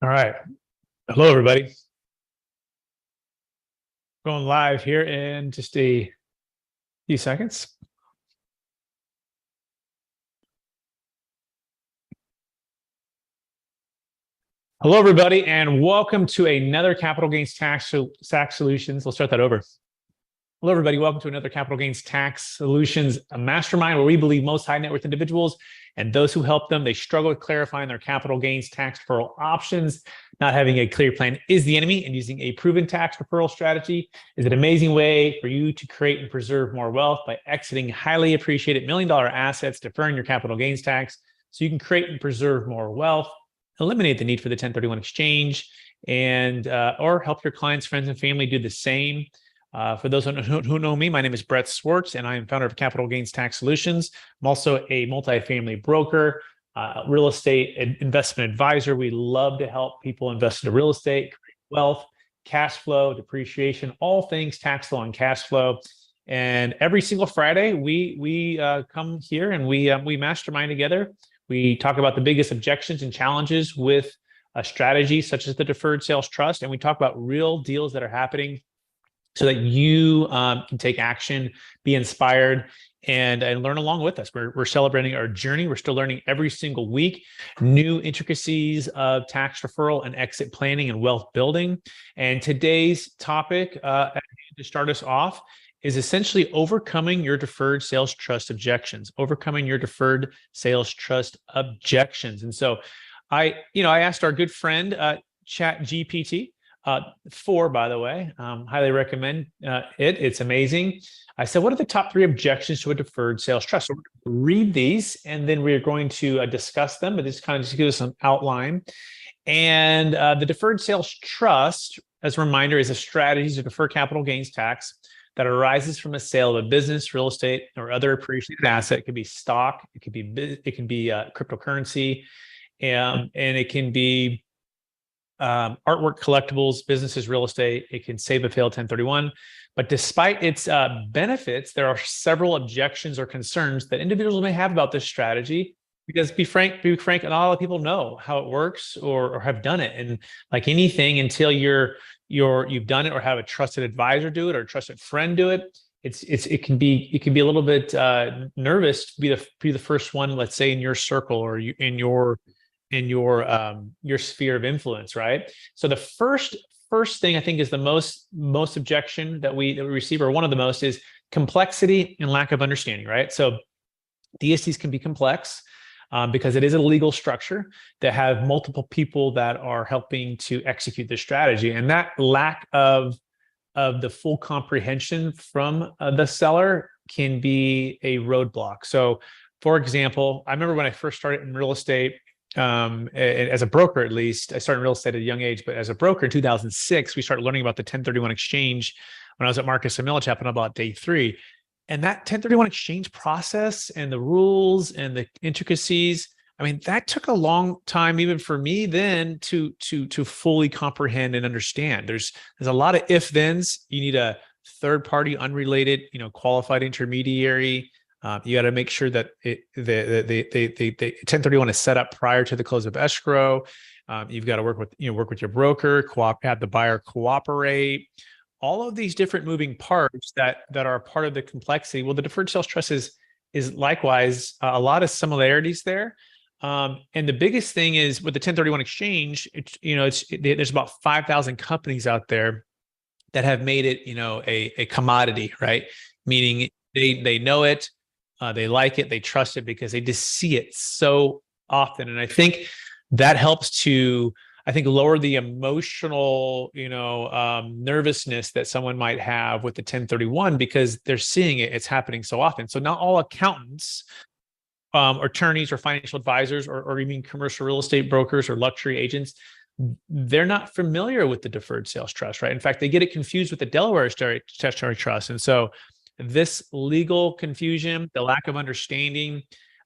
All right. Hello, everybody. Going live here in just a few seconds. Hello, everybody, and welcome to another capital gains tax solutions. Let's start that over. Hello, everybody. Welcome to another capital gains tax solutions mastermind, where we believe most high net worth individuals and those who help them, they struggle with clarifying their capital gains tax deferral options. Not having a clear plan is the enemy, and using a proven tax deferral strategy is an amazing way for you to create and preserve more wealth by exiting highly appreciated million-dollar assets, deferring your capital gains tax so you can create and preserve more wealth, eliminate the need for the 1031 exchange, and or help your clients, friends, and family do the same. For those who know me, my name is Brett Swartz, and I am founder of Capital Gains Tax Solutions. I'm also a multifamily broker, real estate investment advisor. We love to help people invest in real estate, create wealth, cash flow, depreciation, all things tax law and cash flow. And every single Friday, we come here and we mastermind together. We talk about the biggest objections and challenges with a strategy such as the deferred sales trust, and we talk about real deals that are happening so that you can take action, be inspired, and learn along with us. We're celebrating our journey. We're still learning every single week, new intricacies of tax deferral and exit planning and wealth building. And today's topic to start us off is essentially overcoming your deferred sales trust objections, overcoming your deferred sales trust objections. And so I asked our good friend, ChatGPT, 4, by the way, highly recommend it. It's amazing. I said, what are the top 3 objections to a deferred sales trust? So we're going to read these, and then we're going to discuss them, but this kind of just gives us some outline. And the deferred sales trust, as a reminder, is a strategy to defer capital gains tax that arises from a sale of a business, real estate, or other appreciated asset. It could be stock, it can be cryptocurrency, and it can be artwork, collectibles, businesses, real estate. It can save a failed 1031. But despite its benefits, there are several objections or concerns that individuals may have about this strategy. Because be frank, not a lot of people know how it works or have done it. And like anything, until you've done it or have a trusted advisor do it or a trusted friend do it, it can be a little bit nervous to be the first one, let's say, in your circle or in your sphere of influence, right? So the first thing I think is the most objection that we receive, or one of the most, is complexity and lack of understanding, right? So DSTs can be complex because it is a legal structure that have multiple people that are helping to execute this strategy, and that lack of the full comprehension from the seller can be a roadblock. So, for example, I remember when I first started in real estate. As a broker, at least, I started in real estate at a young age, but as a broker in 2006, we started learning about the 1031 exchange when I was at Marcus and Millichap on about day 3. And that 1031 exchange process and the rules and the intricacies, I mean, that took a long time, even for me then, to fully comprehend and understand. There's a lot of if-thens. You need a third party, unrelated, qualified intermediary. You got to make sure that the 1031 is set up prior to the close of escrow. You've got to work with your broker, have the buyer cooperate. All of these different moving parts that are part of the complexity. Well, the deferred sales trust is likewise a lot of similarities there. And the biggest thing is with the 1031 exchange, there's about 5,000 companies out there that have made it a commodity, right? Meaning they know it. They like it, they trust it because they just see it so often. And I think that helps to, lower the emotional, nervousness that someone might have with the 1031 because they're seeing it, it's happening so often. So not all accountants, attorneys or financial advisors, or even commercial real estate brokers or luxury agents, they're not familiar with the deferred sales trust, right? In fact, they get it confused with the Delaware statutory trust. And so this legal confusion, the lack of understanding,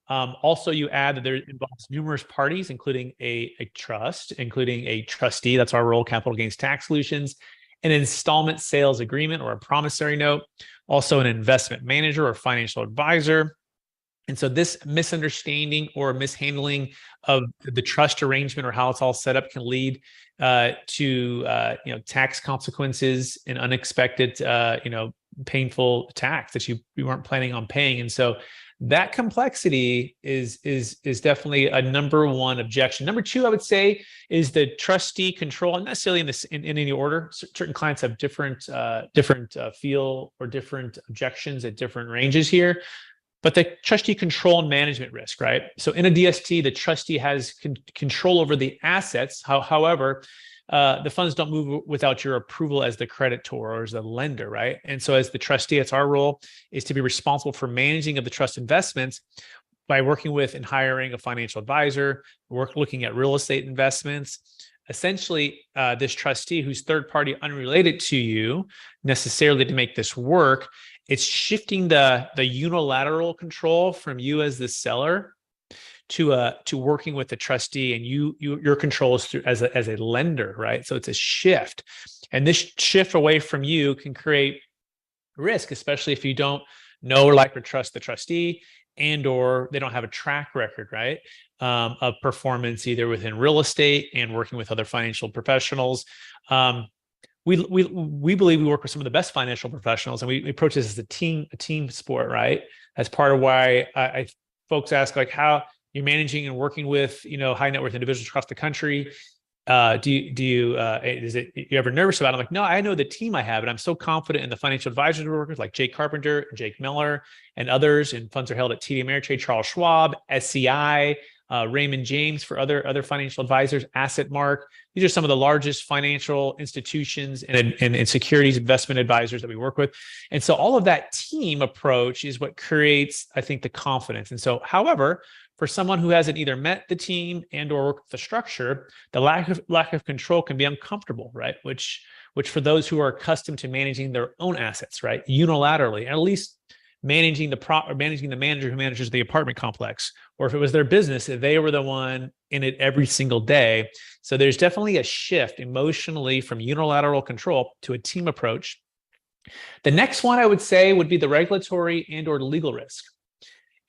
also you add that there involves numerous parties, including a trust, including a trustee, that's our role, Capital Gains Tax Solutions, an installment sales agreement or a promissory note, also an investment manager or financial advisor, And so this misunderstanding or mishandling of the trust arrangement or how it's all set up can lead to tax consequences and unexpected painful tax that you weren't planning on paying. And so that complexity is definitely a number one objection. Number two, I would say, is the trustee control, not necessarily in any order. Certain clients have different feel or different objections at different ranges here. But the trustee control and management risk, right? So in a DST, the trustee has control over the assets. However, the funds don't move without your approval as the creditor or as the lender, right? And so as the trustee, it's our role is to be responsible for managing of the trust investments by working with and hiring a financial advisor, looking at real estate investments. Essentially, this trustee who's third party unrelated to you necessarily to make this work, it's shifting the unilateral control from you as the seller to working with the trustee, and your control is through as a lender, right? So it's a shift, and this shift away from you can create risk, especially if you don't know or like or trust the trustee, and or they don't have a track record, right, of performance either within real estate and working with other financial professionals. We believe we work with some of the best financial professionals, and we approach this as a team sport, right? That's part of why I folks ask like how you're managing and working with high net worth individuals across the country. You ever nervous about it? I'm like, no, I know the team I have, and I'm so confident in the financial advisors we work with, like Jake Carpenter, Jake Miller, and others. And funds are held at TD Ameritrade, Charles Schwab, SCI, Raymond James for other financial advisors, AssetMark. These are some of the largest financial institutions and securities investment advisors that we work with. And so all of that team approach is what creates, I think, the confidence. And so, however, for someone who hasn't either met the team and or worked with the structure, the lack of control can be uncomfortable, right? Which for those who are accustomed to managing their own assets, right, unilaterally, and at least managing the manager who manages the apartment complex, or if it was their business, they were the one in it every single day. So there's definitely a shift emotionally from unilateral control to a team approach. The next one I would say would be the regulatory and or legal risk.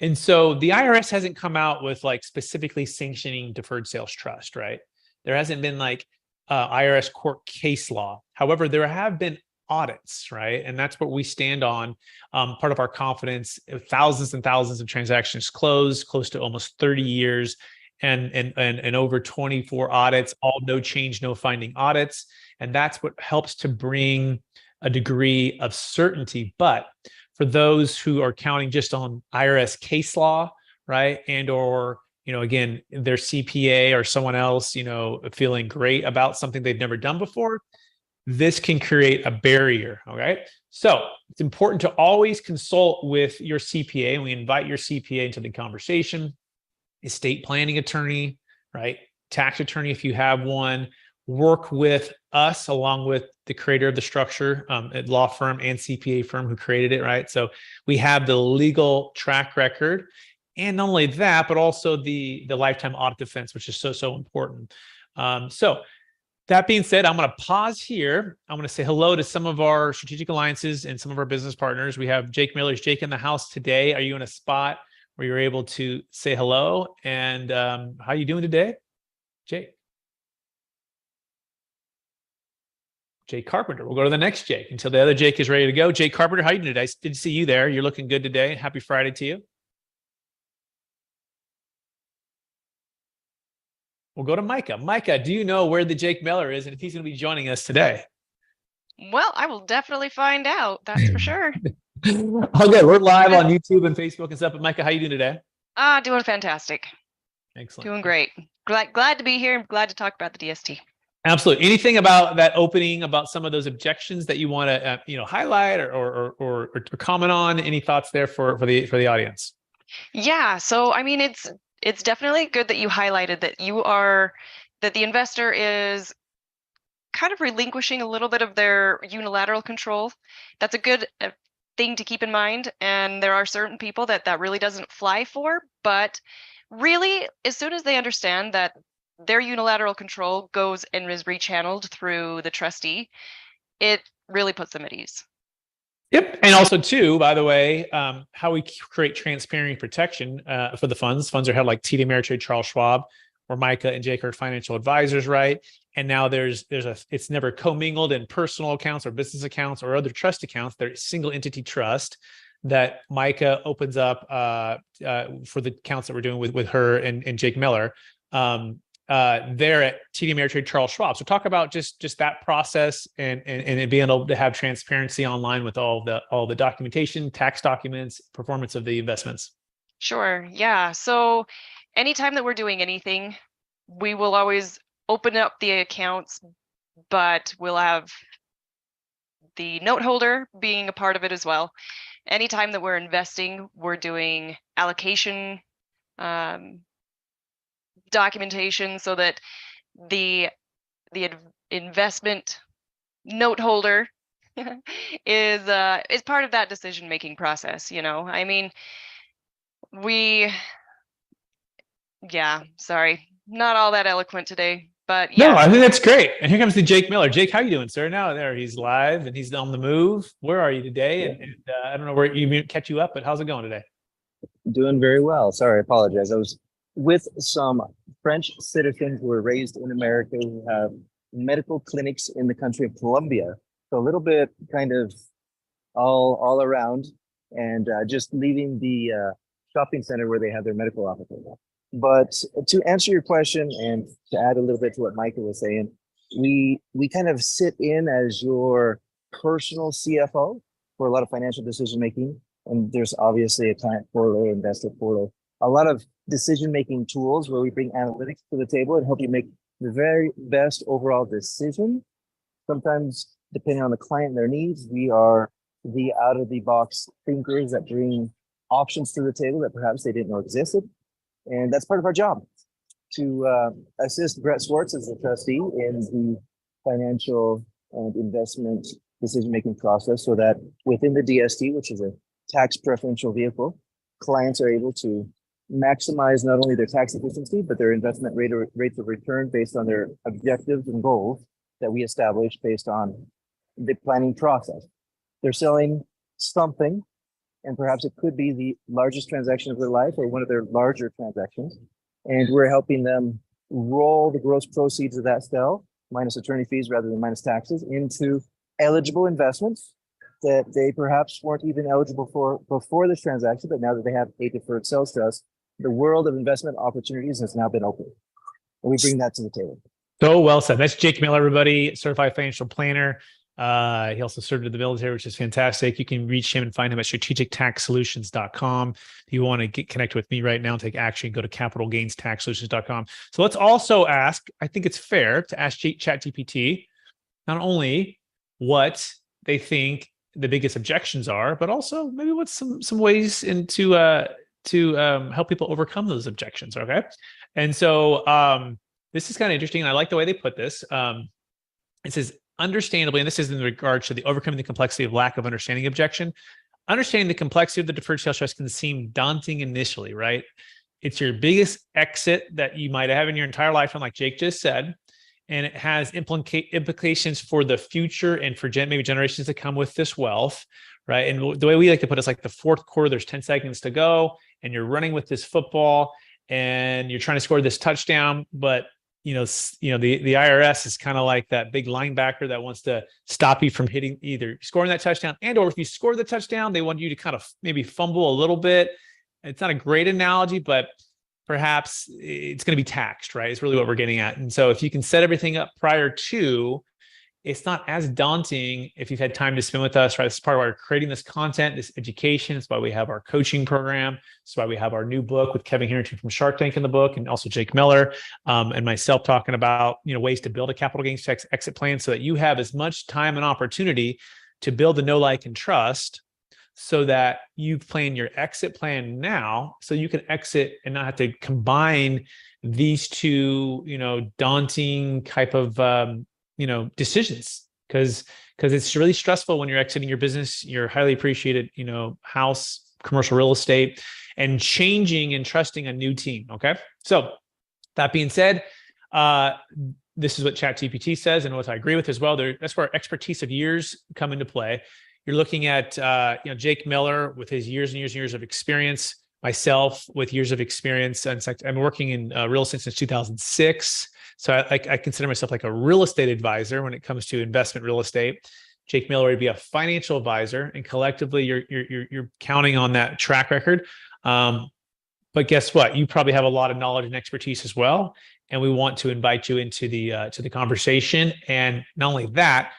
And so the IRS hasn't come out with like specifically sanctioning deferred sales trust, right? There hasn't been like IRS court case law. However, there have been audits, right? And that's what we stand on. Part of our confidence, thousands and thousands of transactions closed, close to almost 30 years, and over 24 audits, all no change, no finding audits. And that's what helps to bring a degree of certainty. But for those who are counting just on IRS case law, right, and or again, their CPA or someone else, feeling great about something they've never done before, this can create a barrier. Okay, so it's important to always consult with your CPA, and we invite your CPA into the conversation. Estate planning attorney, right, tax attorney if you have one. Work with us along with the creator of the structure, at law firm and CPA firm who created it, right? So we have the legal track record, and not only that, but also the lifetime audit defense, which is so important. So that being said, I'm going to pause here. I'm going to say hello to some of our strategic alliances and some of our business partners. We have Jake Miller. Is Jake in the house today? Are you in a spot where you're able to say hello? And how are you doing today, Jake? Jake Carpenter. We'll go to the next Jake until the other Jake is ready to go. Jake Carpenter, how are you doing today? I did see you there. You're looking good today. Happy Friday to you. We'll go to Micah. Micah, do you know where the Jake Miller is and if he's going to be joining us today? Well, I will definitely find out. That's for sure. Oh, good. We're live on YouTube and Facebook and stuff. But Micah, how are you doing today? Doing fantastic. Excellent. Doing great. Glad to be here. Glad to talk about the DST. Absolutely. Anything about that opening, about some of those objections that you want to highlight or comment on? Any thoughts there for the audience? Yeah. So I mean, it's definitely good that you highlighted that the investor is kind of relinquishing a little bit of their unilateral control. That's a good thing to keep in mind. And there are certain people that really doesn't fly for, but really, as soon as they understand that their unilateral control goes and is rechanneled through the trustee, it really puts them at ease. Yep. And also too, by the way, how we create transparency protection for the funds. Funds are held like TD Ameritrade, Charles Schwab, or Micah and Jake are financial advisors, right? And now it's never commingled in personal accounts or business accounts or other trust accounts. They're single entity trust that Micah opens up for the accounts that we're doing with her and Jake Miller. There at TD Ameritrade Charles Schwab. So talk about just that process and being able to have transparency online with all the documentation, tax documents, performance of the investments. Sure. Yeah. So anytime that we're doing anything, we will always open up the accounts, but we'll have the note holder being a part of it as well. Anytime that we're investing, we're doing allocation documentation so that the investment note holder is part of that decision making process. I mean, sorry, not all that eloquent today, but yeah. No, I think that's great. And here comes the Jake Miller. Jake, how you doing, sir? Now there, he's live and he's on the move. Where are you today? Yeah. And I don't know where you catch you up, but how's it going today? Doing very well. Sorry, I apologize. I was with some French citizens who were raised in America who have medical clinics in the country of Colombia. So a little bit kind of all around, and just leaving the shopping center where they have their medical offices. But to answer your question and to add a little bit to what Micah was saying, we kind of sit in as your personal CFO for a lot of financial decision making. And there's obviously a client portal, investor portal, a lot of decision-making tools where we bring analytics to the table and help you make the very best overall decision. Sometimes, depending on the client and their needs, we are the out-of-the-box thinkers that bring options to the table that perhaps they didn't know existed. And that's part of our job, to assist Brett Swartz as the trustee in the financial and investment decision-making process so that within the DST, which is a tax preferential vehicle, clients are able to maximize not only their tax efficiency, but their investment rates of return based on their objectives and goals that we establish based on the planning process. They're selling something, and perhaps it could be the largest transaction of their life or one of their larger transactions. And we're helping them roll the gross proceeds of that sale, minus attorney fees rather than minus taxes, into eligible investments that they perhaps weren't even eligible for before this transaction, but now that they have a deferred sales trust, the world of investment opportunities has now been opened. And we bring that to the table. So well said. That's Jake Miller, everybody, certified financial planner. He also served in the military, which is fantastic. You can reach him and find him at strategictaxsolutions.com. If you want to get connected with me right now and take action, go to capitalgainstaxsolutions.com. So let's also ask, I think it's fair to ask ChatGPT not only what they think the biggest objections are, but also maybe what's some ways to help people overcome those objections. Okay. And so this is kind of interesting. And I like the way they put this. It says, understandably, and this is in regards to the overcoming the complexity of lack of understanding objection. Understanding the complexity of the deferred sales trust can seem daunting initially, right? It's your biggest exit that you might have in your entire lifetime, like Jake just said, and it has implications for the future and for maybe generations to come with this wealth, right? And the way we like to put it is like the fourth quarter, there's 10 seconds to go, and you're running with this football, and you're trying to score this touchdown, but the IRS is kind of like that big linebacker that wants to stop you from hitting either scoring that touchdown or if you score the touchdown, they want you to kind of maybe fumble a little bit. It's not a great analogy, but perhaps it's going to be taxed, right? It's really what we're getting at. And so if you can set everything up prior to, it's not as daunting if you've had time to spend with us, right? This is part of why we're creating this content, this education. It's why we have our coaching program. It's why we have our new book with Kevin Harrington from Shark Tank in the book, and also Jake Miller and myself talking about, ways to build a capital gains tax exit plan so that you have as much time and opportunity to build the know, like, and trust so that you plan your exit plan now so you can exit and not have to combine these two, daunting type of, decisions, because it's really stressful when you're exiting your business, your highly appreciated, house, commercial real estate, and changing and trusting a new team. Okay. So that being said, this is what ChatGPT says and what I agree with as well. That's where expertise of years come into play. You're looking at Jake Miller with his years and years and years of experience, myself with years of experience. In fact, I'm working in real estate since 2006. So I consider myself like a real estate advisor when it comes to investment real estate. Jake Miller would be a financial advisor, and collectively you're counting on that track record. But guess what? You probably have a lot of knowledge and expertise as well, and we want to invite you into the conversation. And not only that,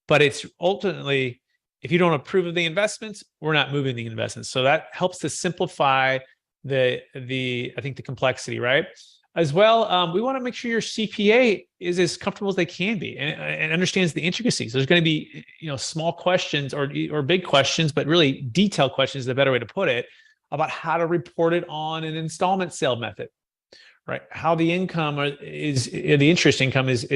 but it's ultimately, if you don't approve of the investments, we're not moving the investments. So that helps to simplify the I think the complexity, right? As well, we want to make sure your CPA is as comfortable as they can be and understands the intricacies. There's going to be small questions or big questions, but really detailed questions is the better way to put it, about how to report it on an installment sale method, right? How the income the interest income is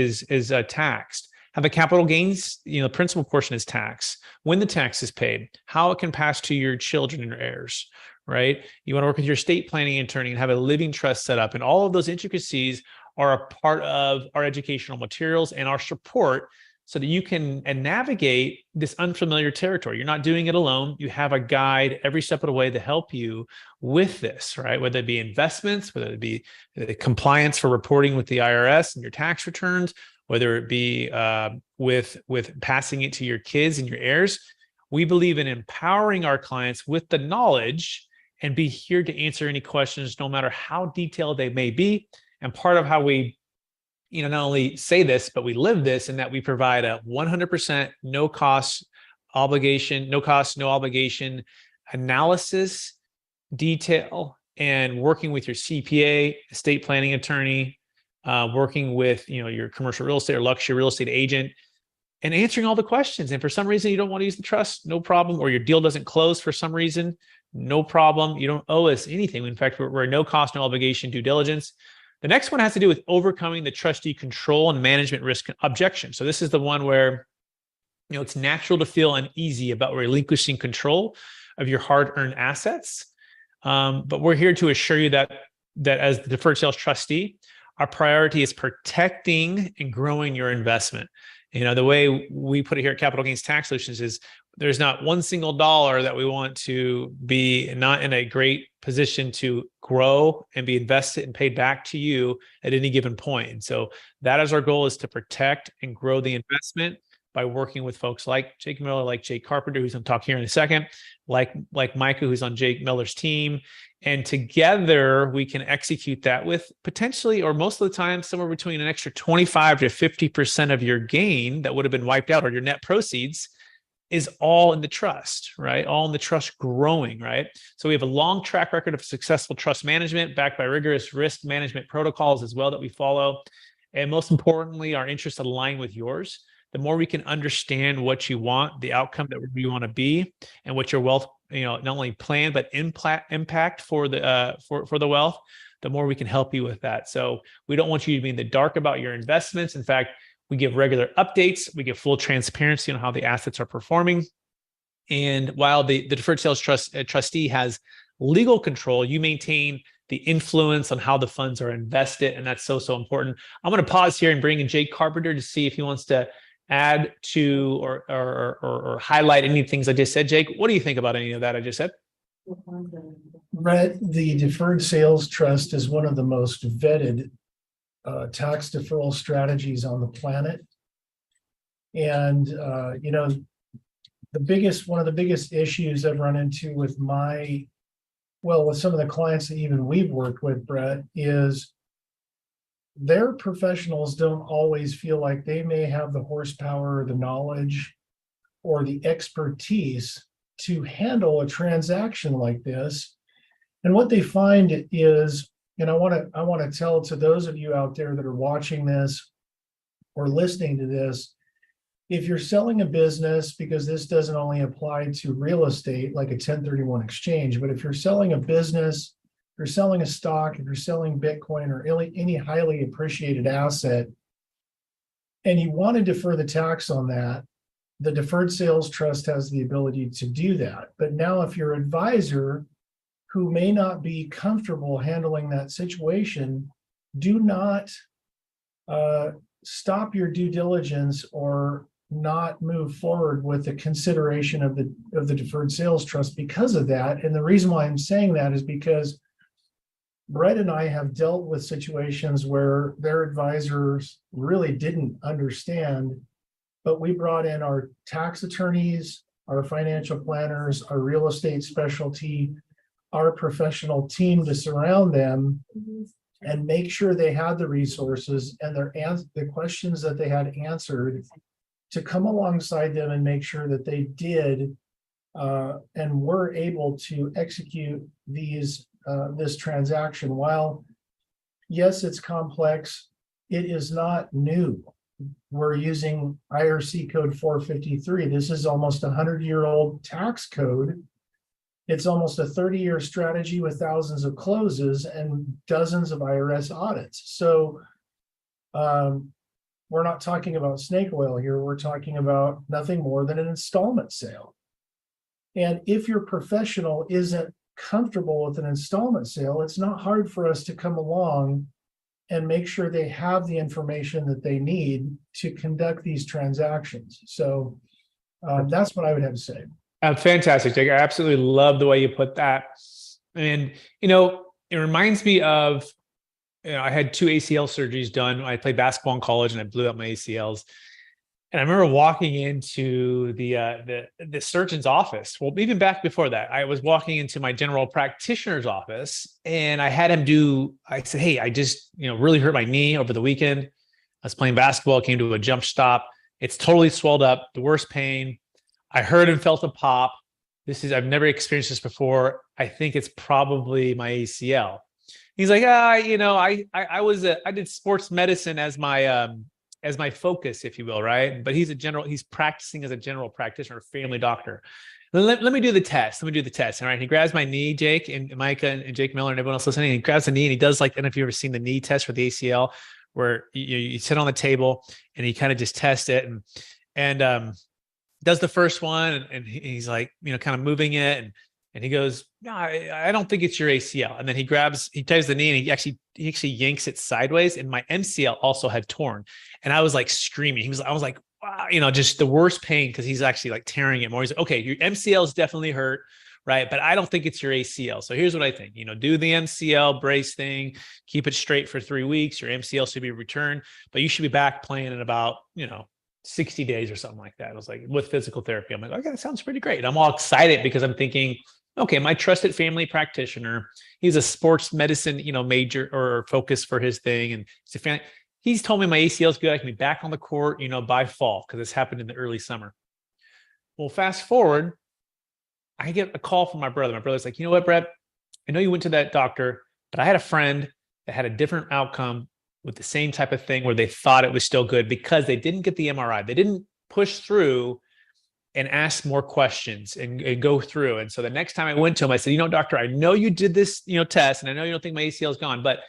taxed. How the capital gains, principal portion is taxed. When the tax is paid, how it can pass to your children and your heirs, right? You want to work with your estate planning attorney and have a living trust set up. And all of those intricacies are a part of our educational materials and our support so that you can navigate this unfamiliar territory. You're not doing it alone. You have a guide every step of the way to help you with this, right? Whether it be investments, whether it be the compliance for reporting with the IRS and your tax returns, whether it be with passing it to your kids and your heirs. We believe in empowering our clients with the knowledge and be here to answer any questions, no matter how detailed they may be. And part of how we not only say this, but we live this, in that we provide a 100% no cost, no obligation analysis, detail, and working with your CPA, estate planning attorney, working with your commercial real estate or luxury real estate agent, and answering all the questions. And for some reason you don't want to use the trust, no problem. Or your deal doesn't close for some reason, no problem. You don't owe us anything. In fact, we're no cost, no obligation due diligence. The next one has to do with overcoming the trustee control and management risk objection. So this is the one where it's natural to feel uneasy about relinquishing control of your hard-earned assets. But we're here to assure you that as the deferred sales trustee, our priority is protecting and growing your investment. The way we put it here at Capital Gains Tax Solutions is there's not one single dollar that we want to be not in a great position to grow and be invested and paid back to you at any given point. And so that is our goal, is to protect and grow the investment by working with folks like Jake Miller, like Jake Carpenter, who's going to talk here in a second, like Micah, who's on Jake Miller's team. And together we can execute that with potentially, or most of the time, somewhere between an extra 25 to 50% of your gain that would have been wiped out, or your net proceeds, is all in the trust, right? All in the trust growing, right? So we have a long track record of successful trust management backed by rigorous risk management protocols as well that we follow. And most importantly, our interests align with yours. The more we can understand what you want, the outcome that you want to be, and what your wealth, not only plan, but impact for the wealth, the more we can help you with that. So we don't want you to be in the dark about your investments. In fact, we give regular updates. We give full transparency on how the assets are performing. And while the deferred sales trustee has legal control, you maintain the influence on how the funds are invested. And that's so important. I'm going to pause here and bring in Jake Carpenter to see if he wants to add to or highlight any things I just said. Jake, what do you think about any of that I just said? Brett, the deferred sales trust is one of the most vetted tax deferral strategies on the planet. And, one of the biggest issues I've run into with with some of the clients that even we've worked with, Brett, is their professionals don't always feel like they may have the horsepower, or the knowledge, or the expertise to handle a transaction like this. And what they find is, and I want to tell to those of you out there that are watching this or listening to this, if you're selling a business, because this doesn't only apply to real estate like a 1031 exchange, but if you're selling a business, if you're selling a stock, if you're selling Bitcoin or any highly appreciated asset, and you want to defer the tax on that, the deferred sales trust has the ability to do that. But now if your advisor, who may not be comfortable handling that situation, do not stop your due diligence or not move forward with the consideration of the deferred sales trust because of that. And the reason why I'm saying that is because Brett and I have dealt with situations where their advisors really didn't understand, but we brought in our tax attorneys, our financial planners, our real estate specialty, our professional team to surround them and make sure they had the resources and the questions that they had answered to come alongside them and make sure that they did and were able to execute this transaction. While yes, it's complex, it is not new. We're using IRC code 453. This is almost a 100-year-old tax code. It's almost a 30-year strategy with thousands of closes and dozens of IRS audits. So we're not talking about snake oil here. We're talking about nothing more than an installment sale. And if your professional isn't comfortable with an installment sale, it's not hard for us to come along and make sure they have the information that they need to conduct these transactions. So that's what I would have to say. Fantastic, Jake. I absolutely love the way you put that. And, it reminds me of, I had 2 ACL surgeries done. I played basketball in college and I blew out my ACLs. And I remember walking into the surgeon's office. Well, even back before that, I was walking into my general practitioner's office and I had him I said, hey, I just, really hurt my knee over the weekend. I was playing basketball, came to a jump stop. It's totally swelled up, the worst pain. I heard and felt a pop. I've never experienced this before. I think it's probably my ACL. He's like, I did sports medicine as my focus, if you will, right? But he's practicing as a general practitioner, family doctor. Let me do the test. All right. He grabs my knee, Jake and Micah and Jake Miller and everyone else listening. And he grabs the knee and he does I don't know if you've ever seen the knee test for the ACL, where you sit on the table and he kind of just tests it and does the first one and he's like, kind of moving it and he goes, no, I don't think it's your ACL. And then he ties the knee and he actually yanks it sideways. And my MCL also had torn. And I was like screaming. I was like, wow, just the worst pain because he's actually like tearing it more. He's like, okay, your MCL is definitely hurt, right? But I don't think it's your ACL. So here's what I think, do the MCL brace thing, keep it straight for 3 weeks. Your MCL should be returned, but you should be back playing in about, 60 days or something like that. I was like, with physical therapy. I'm like, okay, that sounds pretty great. I'm all excited because I'm thinking, okay, my trusted family practitioner, he's a sports medicine, major or focus for his thing. And he's told me my ACL is good. I can be back on the court, by fall, because this happened in the early summer. Well, fast forward, I get a call from my brother. My brother's like, you know what, Brett? I know you went to that doctor, but I had a friend that had a different outcome with the same type of thing where they thought it was still good because they didn't get the MRI. They didn't push through and ask more questions and go through. And so the next time I went to him, I said, doctor, I know you did this, test, and I know you don't think my ACL is gone, but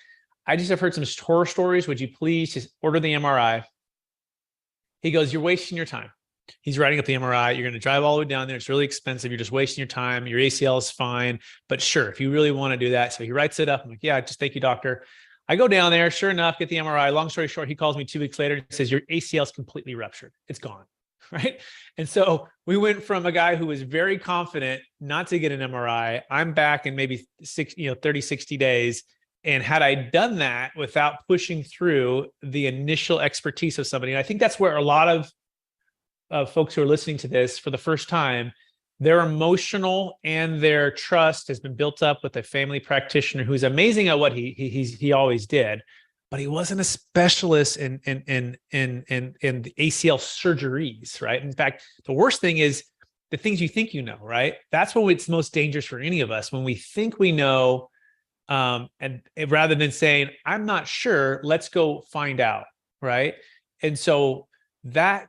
I just have heard some horror stories. Would you please just order the MRI? He goes, you're wasting your time. He's writing up the MRI. You're going to drive all the way down there. It's really expensive. You're just wasting your time. Your ACL is fine, but sure, if you really want to do that. So he writes it up. I'm like, yeah, just thank you, doctor. I go down there. Sure enough, get the MRI. Long story short, he calls me 2 weeks later and says, your ACL is completely ruptured. It's gone. Right. And so we went from a guy who was very confident not to get an MRI. I'm back in maybe 30, 60 days. And had I done that without pushing through the initial expertise of somebody, and I think that's where a lot of folks who are listening to this for the first time, their emotional and their trust has been built up with a family practitioner who's amazing at what he always did, but he wasn't a specialist in the ACL surgeries, right? In fact, the worst thing is the things you think right? That's when it's most dangerous for any of us, when we think we know, and rather than saying, I'm not sure, let's go find out, right? And so that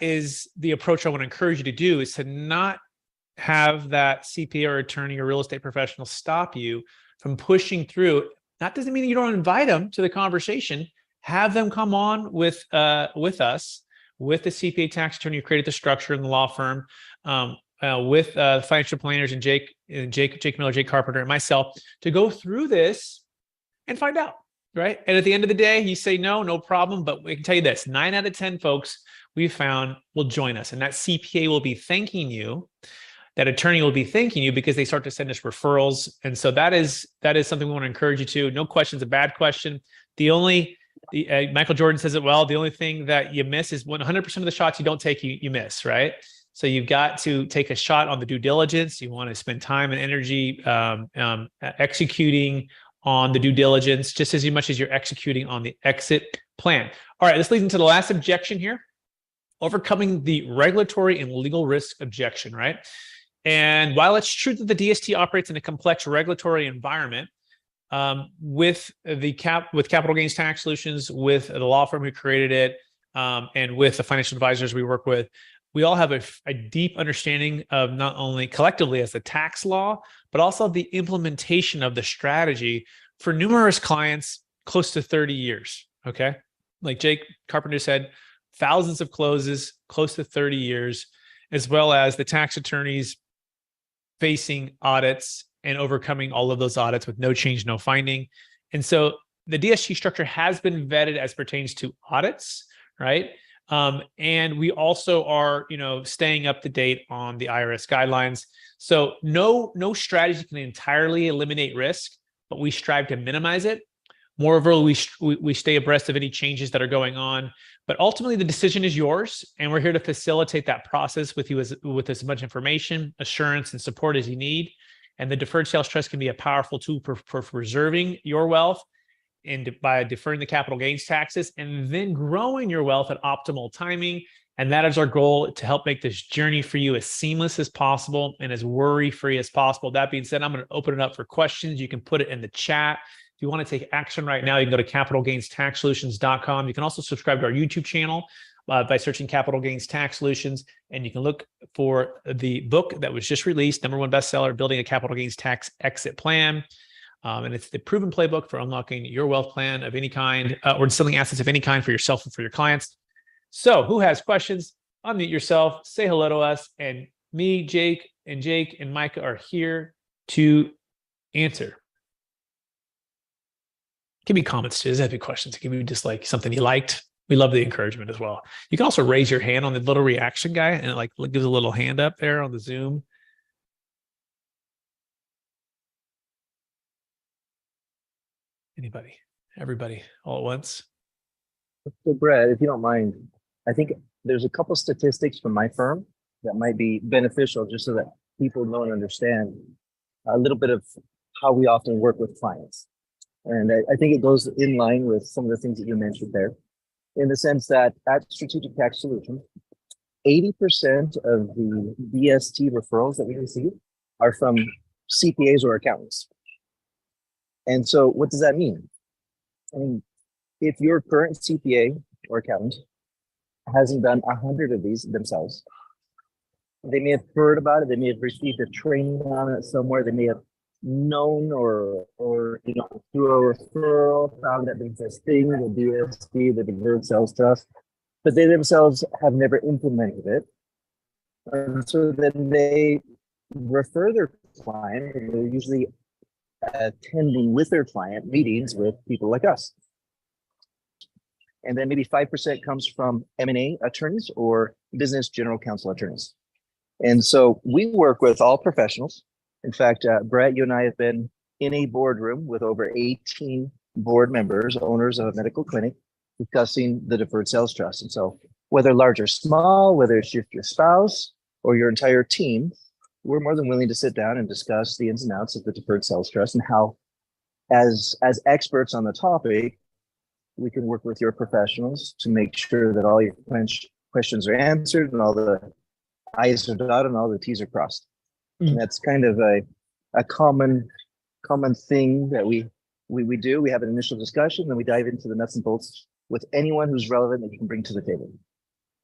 is the approach I want to encourage you to do, is to not have that CPA or attorney or real estate professional stop you from pushing through. That doesn't mean you don't invite them to the conversation. Have them come on with us, with the CPA tax attorney who created the structure in the law firm, with financial planners and Jake Miller, Jake Carpenter, and myself, to go through this and find out, right? And at the end of the day, you say no, no problem. But we can tell you this, 9 out of 10 folks we've found will join us. And that CPA will be thanking you. That attorney will be thanking you because they start to send us referrals. And so that is something we want to encourage you to. No question's a bad question. Michael Jordan says it well. The only thing that you miss is 100% of the shots you don't take, you miss, right? So you've got to take a shot on the due diligence. You want to spend time and energy executing on the due diligence just as much as you're executing on the exit plan. All right, this leads into the last objection here. Overcoming the regulatory and legal risk objection, right? And while it's true that the DST operates in a complex regulatory environment, with capital gains tax solutions, with the law firm who created it, and with the financial advisors we work with, we all have a deep understanding of not only collectively as the tax law, but also the implementation of the strategy for numerous clients close to 30 years. Okay, like Jake Carpenter said, thousands of closes, close to 30 years, as well as the tax attorneys facing audits and overcoming all of those audits with no change, no finding. And so the DST structure has been vetted as pertains to audits, right? And we also are, staying up to date on the IRS guidelines. So no strategy can entirely eliminate risk, but we strive to minimize it. Moreover, we stay abreast of any changes that are going on. But ultimately, the decision is yours, and we're here to facilitate that process with you with as much information, assurance, and support as you need. And the deferred sales trust can be a powerful tool for preserving your wealth and by deferring the capital gains taxes and then growing your wealth at optimal timing. And that is our goal, to help make this journey for you as seamless as possible and as worry-free as possible. That being said, I'm going to open it up for questions. You can put it in the chat. If you want to take action right now, you can go to capitalgainstaxsolutions.com. You can also subscribe to our YouTube channel by searching Capital Gains Tax Solutions, and you can look for the book that was just released, #1 bestseller, Building a Capital Gains Tax Exit Plan. And it's the proven playbook for unlocking your wealth plan of any kind, or selling assets of any kind for yourself and for your clients. So who has questions? Unmute yourself, say hello to us, and me, Jake and Micah are here to answer. Give me comments too. Doesn't have to be questions. It can be just like something you liked. We love the encouragement as well. You can also raise your hand on the little reaction guy, and it gives a little hand up there on the Zoom. Anybody, everybody, all at once. So Brett, if you don't mind, I think there's a couple statistics from my firm that might be beneficial just so that people know and understand a little bit of how we often work with clients. And I think it goes in line with some of the things that you mentioned there, in the sense that at Strategic Tax Solutions, 80% of the DST referrals that we receive are from CPAs or accountants. And so what does that mean? I mean, if your current CPA or accountant hasn't done 100 of these themselves, they may have heard about it, they may have received a training on it somewhere, they may have known or through a referral found that there's this thing, the DST, the Deferred Sales Trust, but they themselves have never implemented it. And so then they refer their client, and they're usually attending with their client meetings with people like us. And then maybe 5% comes from M&A attorneys or business general counsel attorneys. And so we work with all professionals. In fact, Brett, you and I have been in a boardroom with over 18 board members, owners of a medical clinic, discussing the Deferred Sales Trust. And so whether large or small, whether it's just your spouse or your entire team, we're more than willing to sit down and discuss the ins and outs of the Deferred Sales Trust and how, as experts on the topic, we can work with your professionals to make sure that all your questions are answered and all the I's are dotted and all the T's are crossed. And that's kind of a common thing that we do. We have an initial discussion, then we dive into the nuts and bolts with anyone who's relevant that you can bring to the table.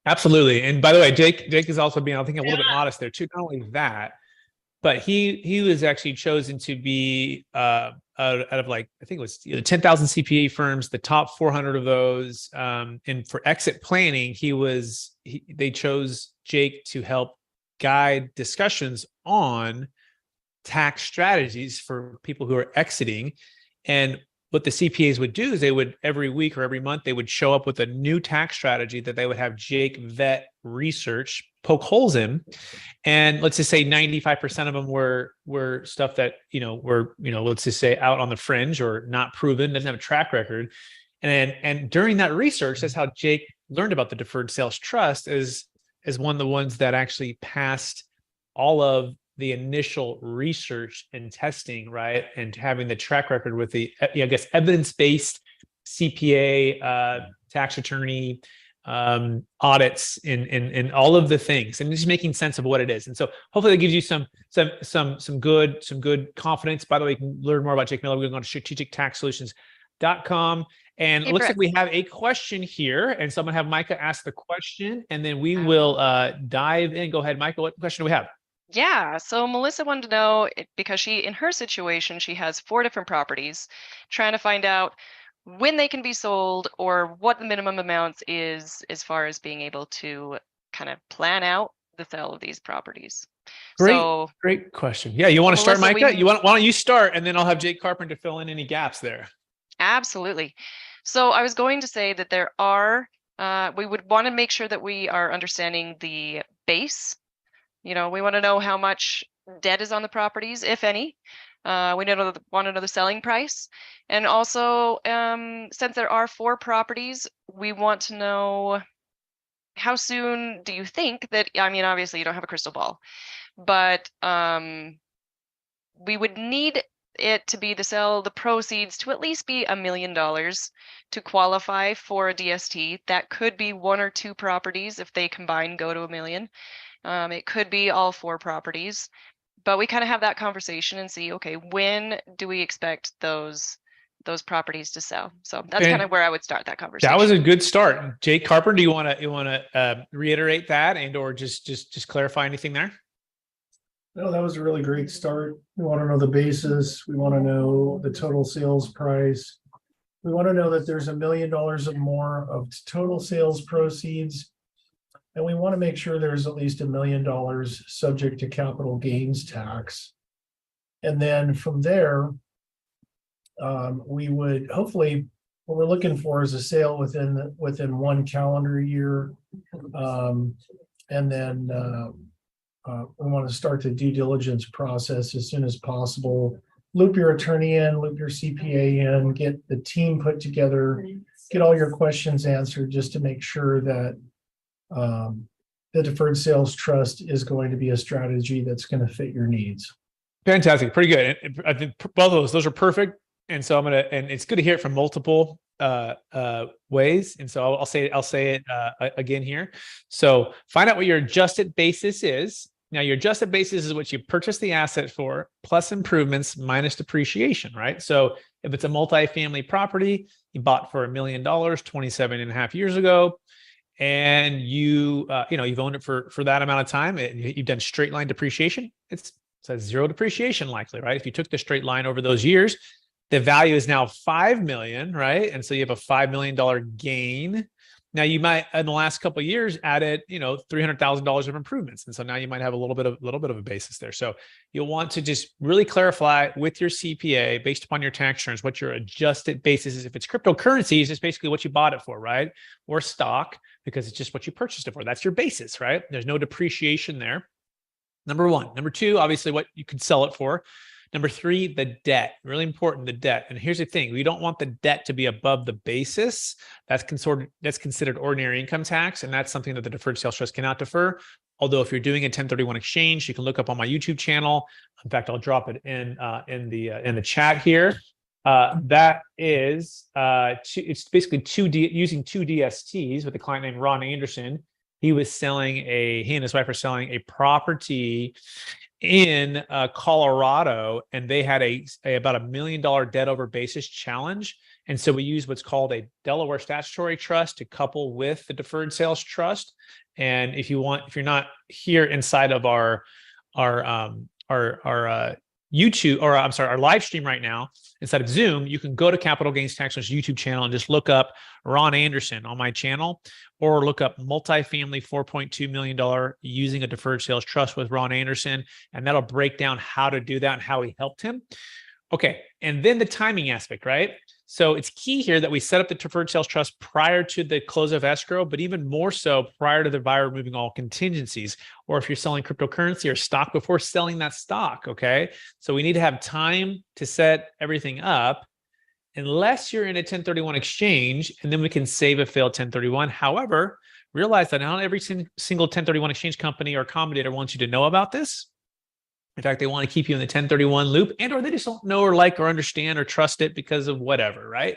Absolutely. And by the way, Jake is also being, I think, a little bit modest there too. Not only that, but he was actually chosen to be out of I think it was 10,000 CPA firms, the top 400 of those. And for exit planning, they chose Jake to help guide discussions on tax strategies for people who are exiting. And what the CPAs would do is they would every week or every month, they would show up with a new tax strategy that they would have Jake vet, research, poke holes in. And let's just say 95% of them were stuff that, were, let's just say out on the fringe or not proven, doesn't have a track record. And during that research, that's how Jake learned about the deferred sales trust as one of the ones that actually passed all of the initial research and testing, right? And having the track record with the, I guess, evidence-based CPA, tax attorney, audits in all of the things, and just making sense of what it is. And so hopefully that gives you some good confidence. By the way, you can learn more about Jake Miller. We're going to strategictaxsolutions.com. And it looks like we have a question here. And so I'm going to have Micah ask the question, and then we will dive in. Go ahead, Micah. What question do we have? Yeah, so Melissa wanted to know, because in her situation, she has 4 different properties, trying to find out when they can be sold or what the minimum amounts is as far as being able to kind of plan out the sale of these properties. Great question. Yeah, you want to start, Micah? Why don't you start, and then I'll have Jake Carpenter fill in any gaps there. Absolutely. So I was going to say that there are, we would want to make sure that we are understanding the base. We want to know how much debt is on the properties, if any. We want to know the selling price. And also, since there are 4 properties, we want to know how soon do you think that, obviously you don't have a crystal ball, but we would need it to be the proceeds to at least be $1 million to qualify for a DST. That could be 1 or 2 properties if they combine go to $1 million. It could be all 4 properties, but we kind of have that conversation and see, okay, when do we expect those properties to sell? So that's kind of where I would start that conversation. That was a good start. Jake Carpenter, do you want to reiterate that and or just clarify anything there? No, that was a really great start. We want to know the basis. We want to know the total sales price. We want to know that there's $1 million or more of total sales proceeds. And we want to make sure there's at least $1 million subject to capital gains tax. And then from there, we would hopefully, what we're looking for is a sale within 1 calendar year. And then we want to start the due diligence process as soon as possible. Loop your attorney in, loop your CPA in, get the team put together, get all your questions answered, just to make sure that the deferred sales trust is going to be a strategy that's going to fit your needs. Fantastic. Pretty good. And I think both of those are perfect. And so and it's good to hear it from multiple ways. And so I'll say it again here. So find out what your adjusted basis is. Now, your adjusted basis is what you purchased the asset for, plus improvements minus depreciation, right? So if it's a multifamily property, you bought for $1 million 27 and a half years ago, and you've owned it for that amount of time, and you've done straight line depreciation, it says 0 depreciation likely, right? If you took the straight line over those years, the value is now $5 million, right? And so you have a $5 million gain. Now you might, in the last couple of years, added, $300,000 of improvements. And so now you might have a little bit of a basis there. So you'll want to just really clarify with your CPA based upon your tax returns, what your adjusted basis is. If it's cryptocurrencies, it's basically what you bought it for, right? Or stock, because it's just what you purchased it for. That's your basis, right? There's no depreciation there. Number 1. Number 2, obviously what you could sell it for. Number 3, the debt. Really important, the debt. And here's the thing: we don't want the debt to be above the basis. That's considered ordinary income tax, and that's something that the deferred sales trust cannot defer. Although if you're doing a 1031 exchange, you can look up on my YouTube channel. In fact, I'll drop it in the chat here. That is it's basically using 2 DSTs with a client named Ron Anderson. He and his wife are selling a property in Colorado, and they had about $1 million debt over basis challenge. And so we use what's called a Delaware statutory trust to couple with the deferred sales trust. And if you're not here inside of our YouTube, or I'm sorry, our live stream right now inside of Zoom, you can go to Capital Gains Tax's YouTube channel and just look up Ron Anderson on my channel, or look up multifamily $4.2 million using a deferred sales trust with Ron Anderson. And that'll break down how to do that and how we helped him. Okay. And then the timing aspect, right? So it's key here that we set up the deferred sales trust prior to the close of escrow, but even more so prior to the buyer removing all contingencies, or if you're selling cryptocurrency or stock before selling that stock, okay? So we need to have time to set everything up unless you're in a 1031 exchange, and then we can save a failed 1031. However, realize that not every single 1031 exchange company or accommodator wants you to know about this. In fact, they want to keep you in the 1031 loop, or they just don't know or like or understand or trust it because of whatever, right?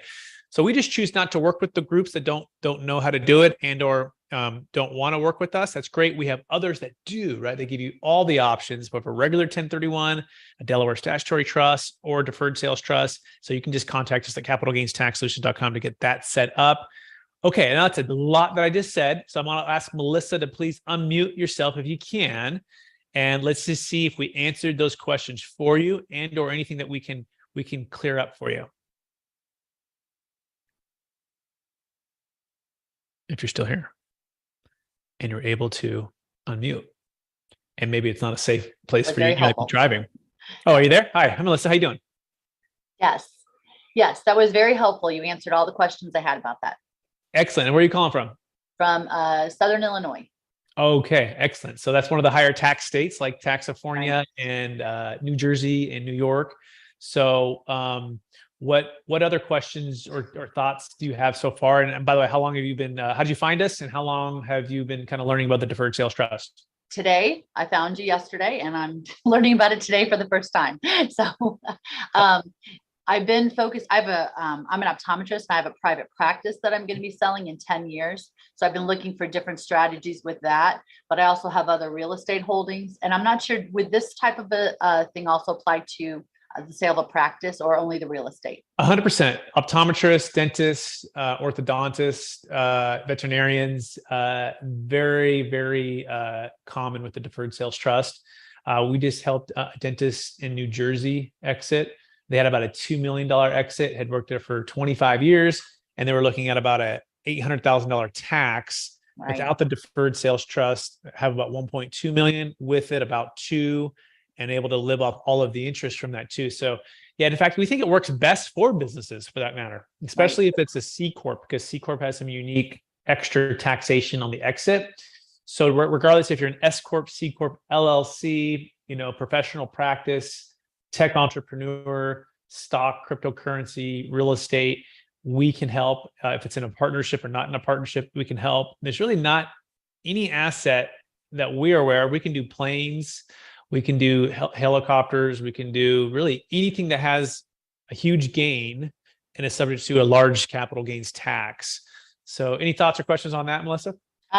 So we just choose not to work with the groups that don't know how to do it or don't want to work with us. That's great. We have others that do, right? They give you all the options, but for regular 1031, a Delaware statutory trust, or deferred sales trust. So you can just contact us at capitalgainstaxsolutions.com to get that set up. Okay, now that's a lot that I just said. So I'm going to ask Melissa to please unmute yourself if you can. And let's just see if we answered those questions for you or anything that we can clear up for you. If you're still here and you're able to unmute, and maybe it's not a safe place for you, you might be driving. Oh, are you there? Hi, Melissa. How you doing? Yes, that was very helpful. You answered all the questions I had about that. Excellent. And where are you calling from? From Southern Illinois. Okay, excellent. So that's one of the higher tax states like California and New Jersey and New York. So what other questions or thoughts do you have so far? And by the way, how long have you been, how did you find us, and how long have you been kind of learning about the deferred sales trust? Today, I found you yesterday, and I'm learning about it today for the first time. So I've been focused. I'm an optometrist, and I have a private practice that I'm going to be selling in 10 years. So I've been looking for different strategies with that, but I also have other real estate holdings. And I'm not sure, would this type of a thing also apply to the sale of a practice, or only the real estate? 100%. Optometrists, dentists, orthodontists, veterinarians, very, very common with the deferred sales trust. We just helped a dentist in New Jersey exit. They had about a $2 million exit, had worked there for 25 years, and they were looking at about a $800,000 tax. Right. Without the deferred sales trust, have about 1.2 million, with it about 2, and able to live off all of the interest from that too. So yeah, in fact, we think it works best for businesses for that matter, especially if it's a C Corp, because C Corp has some unique extra taxation on the exit. So regardless if you're an S Corp, C Corp, LLC, professional practice, tech entrepreneur, stock, cryptocurrency, real estate, we can help. If it's in a partnership or not in a partnership, we can help. There's really not any asset that we are aware of. We can do planes, we can do helicopters, we can do really anything that has a huge gain and is subject to a large capital gains tax. So any thoughts or questions on that, Melissa?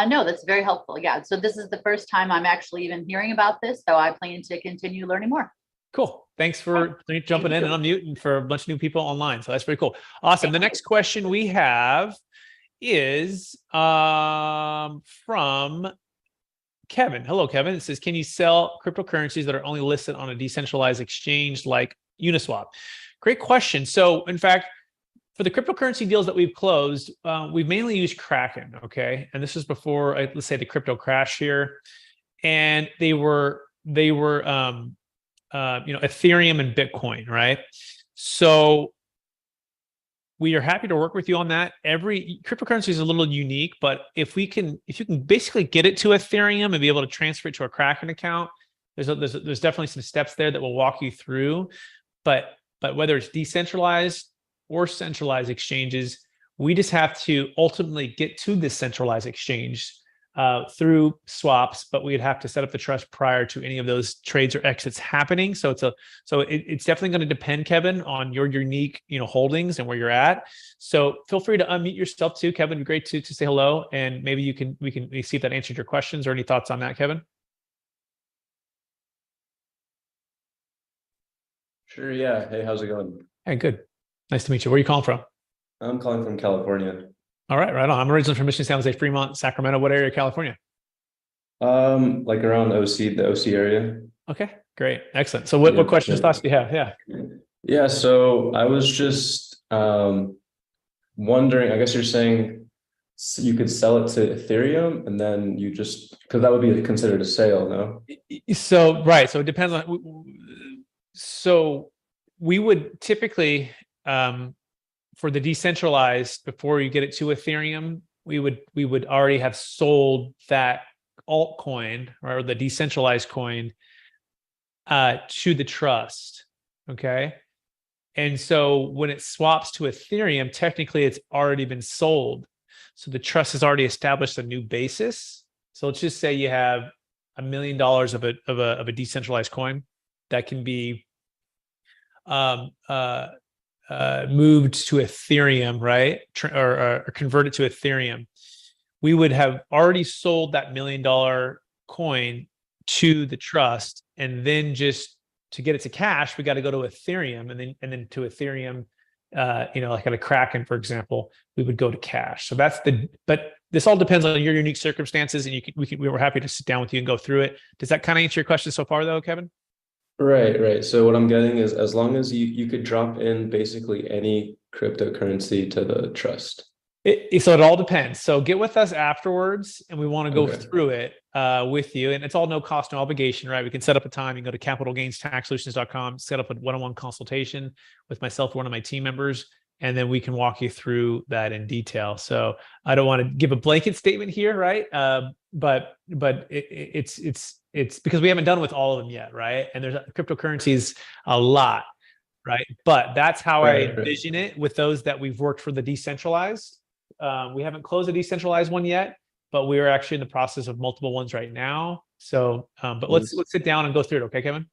No, that's very helpful. Yeah. So this is the first time I'm actually even hearing about this. So I plan to continue learning more. Cool. Thanks for jumping in and unmuting for a bunch of new people online. So that's very cool. Awesome. The next question we have is from Kevin. Hello, Kevin. It says, can you sell cryptocurrencies that are only listed on a decentralized exchange like Uniswap? Great question. So in fact, for the cryptocurrency deals that we've closed, we've mainly used Kraken. Okay. And this is before, let's say, the crypto crash here. And they were Ethereum and Bitcoin, right? So we are happy to work with you on that. Every cryptocurrency is a little unique, but if you can basically get it to Ethereum and be able to transfer it to a Kraken account, there's definitely some steps there that we'll walk you through. But whether it's decentralized or centralized exchanges, we just have to ultimately get to this centralized exchange through swaps, but we'd have to set up the trust prior to any of those trades or exits happening. So it's definitely going to depend, Kevin, on your unique, holdings and where you're at. So feel free to unmute yourself too, Kevin. It'd be great to say hello, and maybe we can see if that answered your questions or any thoughts on that, Kevin. Sure. Yeah. Hey, how's it going? Hey, good. Nice to meet you. Where are you calling from? I'm calling from California. All right, right on. I'm originally from Mission, San Jose, Fremont, Sacramento. What area of California? Like around the OC area. Okay, great, excellent. So, what questions, thoughts do you have? Yeah. So I was just wondering. I guess you're saying you could sell it to Ethereum, and then because that would be considered a sale, no? So right. So it depends on. So we would typically. for the decentralized, before you get it to Ethereum, we would already have sold that altcoin or the decentralized coin to the trust. Okay. And so when it swaps to Ethereum, technically it's already been sold. So the trust has already established a new basis. So let's just say you have $1 million of a decentralized coin that can be moved to Ethereum, right? Or converted to Ethereum. We would have already sold that $1 million coin to the trust, and then just to get it to cash, we got to go to Ethereum, and then to Ethereum, like at a Kraken, for example, we would go to cash. So but this all depends on your unique circumstances, and we were happy to sit down with you and go through it. Does that kind of answer your question so far, though, Kevin? Right. So what I'm getting is, as long as you could drop in basically any cryptocurrency to the trust. So it all depends. So get with us afterwards, and we want to go Okay. through it with you. And it's all no cost, no obligation, right? We can set up a time. You can go to capitalgainstaxsolutions.com, set up a one-on-one consultation with myself or one of my team members, and then we can walk you through that in detail. So I don't want to give a blanket statement here, right? But it's because we haven't done with all of them yet, right? And there's cryptocurrencies a lot, right? But that's how I envision it with those that we've worked for the decentralized. We haven't closed a decentralized one yet, but we are actually in the process of multiple ones right now. So, but let's sit down and go through it. Okay, Kevin?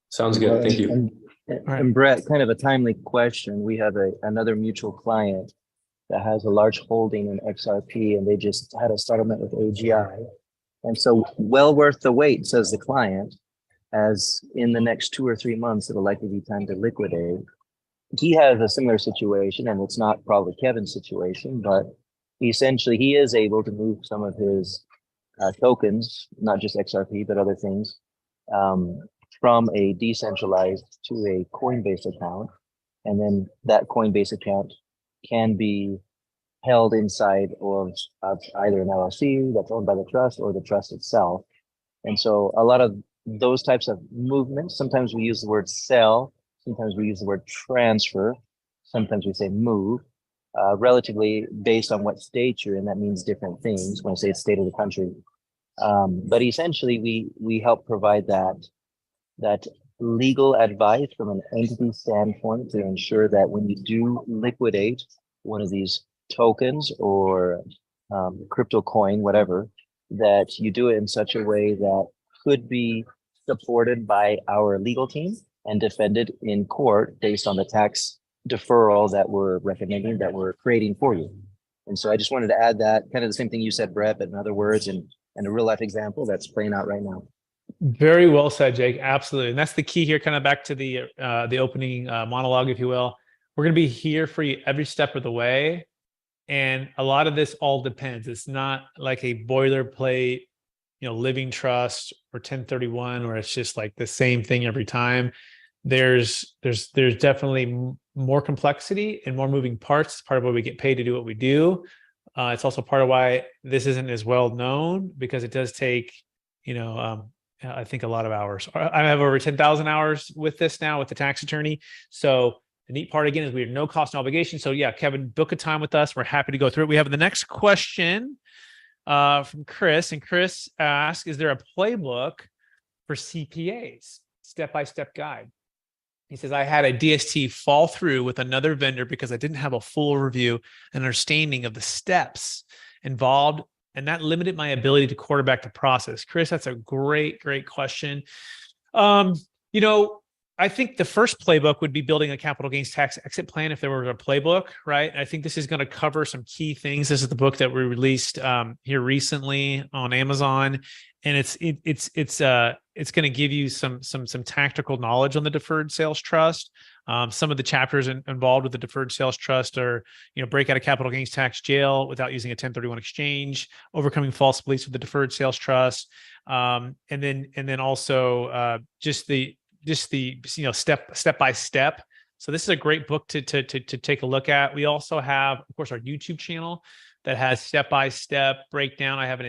Sounds good. Thank you. And Brett, kind of a timely question. We have another mutual client that has a large holding in XRP, and they just had a settlement with AGI. And so well worth the wait, says the client, as in the next 2 or 3 months, it'll likely be time to liquidate. He has a similar situation, and it's not probably Kevin's situation, but essentially he is able to move some of his tokens, not just XRP, but other things, from a decentralized to a Coinbase account. And then that Coinbase account can be held inside of either an LLC that's owned by the trust or the trust itself. And so a lot of those types of movements, sometimes we use the word sell, sometimes we use the word transfer, sometimes we say move, relatively based on what state you're in. That means different things when I say state of the country. But essentially we help provide that legal advice from an entity standpoint to ensure that when you do liquidate one of these tokens or crypto coin, whatever, that you do it in such a way that could be supported by our legal team and defended in court based on the tax deferral that we're recommending, that we're creating for you. And so I just wanted to add that, kind of the same thing you said, Brett, but in other words, and a real life example that's playing out right now. Very well said, Jake. Absolutely. And that's the key here, kind of back to the opening monologue, if you will. We're going to be here for you every step of the way. And a lot of this all depends. It's not like a boilerplate, living trust or 1031, where it's just like the same thing every time. There's definitely more complexity and more moving parts. It's part of why we get paid to do what we do. It's also part of why this isn't as well known, because it does take, I think a lot of hours. I have over 10,000 hours with this now with the tax attorney. So the neat part again is we have no cost and obligation. So yeah, Kevin, book a time with us. We're happy to go through it. We have the next question from Chris, and Chris asks, is there a playbook for CPAs, step-by-step guide? He says, I had a DST fall through with another vendor because I didn't have a full review and understanding of the steps involved, and that limited my ability to quarterback the process. Chris, that's a great question. I think the first playbook would be building a capital gains tax exit plan if there were a playbook, right? I think this is going to cover some key things. This is the book that we released here recently on Amazon, and it's going to give you some tactical knowledge on the deferred sales trust. Some of the chapters involved with the deferred sales trust are, break out of capital gains tax jail without using a 1031 exchange, overcoming false beliefs with the deferred sales trust, and then also just the step by step. So this is a great book to take a look at. We also have, of course, our YouTube channel that has step by step breakdown. I have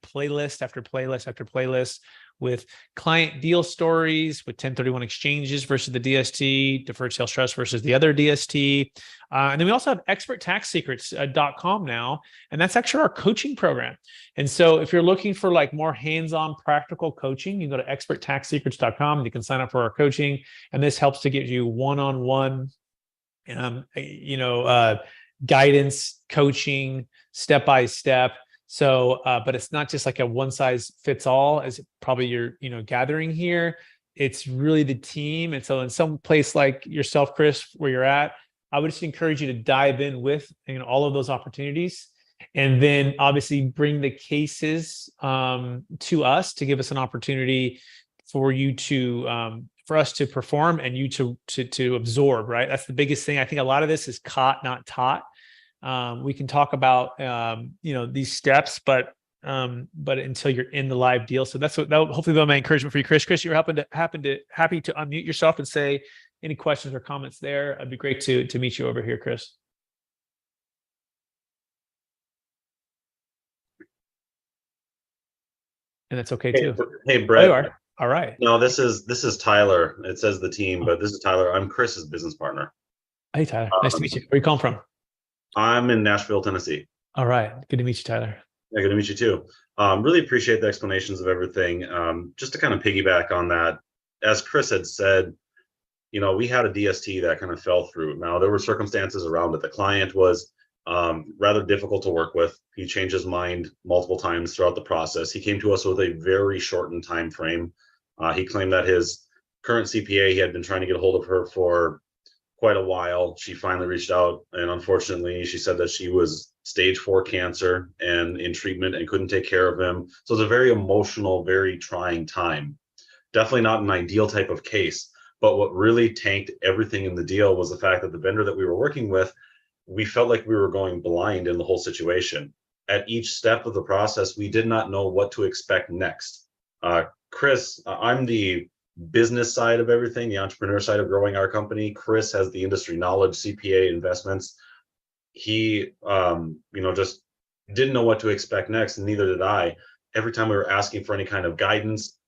playlist after playlist after playlist with client deal stories, with 1031 exchanges versus the DST, deferred sales trust versus the other DST. And then we also have experttaxsecrets.com now, and that's actually our coaching program. And so if you're looking for like more hands-on practical coaching, you can go to experttaxsecrets.com. You can sign up for our coaching, and this helps to give you one-on-one guidance, coaching, step-by-step. So, but it's not just like a one size fits all as probably you're, gathering here. It's really the team. And so in some place like yourself, Chris, where you're at, I would just encourage you to dive in with, all of those opportunities, and then obviously bring the cases to us to give us an opportunity for you to, for us to perform and you to absorb, right? That's the biggest thing. I think a lot of this is caught, not taught. We can talk about, these steps, but until you're in the live deal. So that's what, hopefully that'll be my encouragement for you, Chris. Chris, you're happy to unmute yourself and say any questions or comments there. It'd be great to meet you over here, Chris. And that's okay too. Hey, Brett. Oh, you are. All right. No, this is Tyler. It says the team, but this is Tyler. I'm Chris's business partner. Hey, Tyler. Nice to meet you. Where are you calling from? I'm in Nashville, Tennessee. All right. Good to meet you, Tyler. Yeah, good to meet you too. Really appreciate the explanations of everything. Just to kind of piggyback on that, as Chris had said, we had a DST that kind of fell through. Now, there were circumstances around it. The client was rather difficult to work with. He changed his mind multiple times throughout the process. He came to us with a very shortened time frame. He claimed that his current CPA, he had been trying to get a hold of her for quite a while. She finally reached out, and unfortunately, she said that she was stage 4 cancer and in treatment and couldn't take care of him. So it's a very emotional, very trying time. Definitely not an ideal type of case. But what really tanked everything in the deal was the fact that the vendor that we were working with, we felt like we were going blind in the whole situation. At each step of the process, we did not know what to expect next. Chris, I'm the business side of everything, the entrepreneur side of growing our company. Chris has the industry knowledge, CPA, investments. He, just didn't know what to expect next, and neither did I. Every time we were asking for any kind of guidance,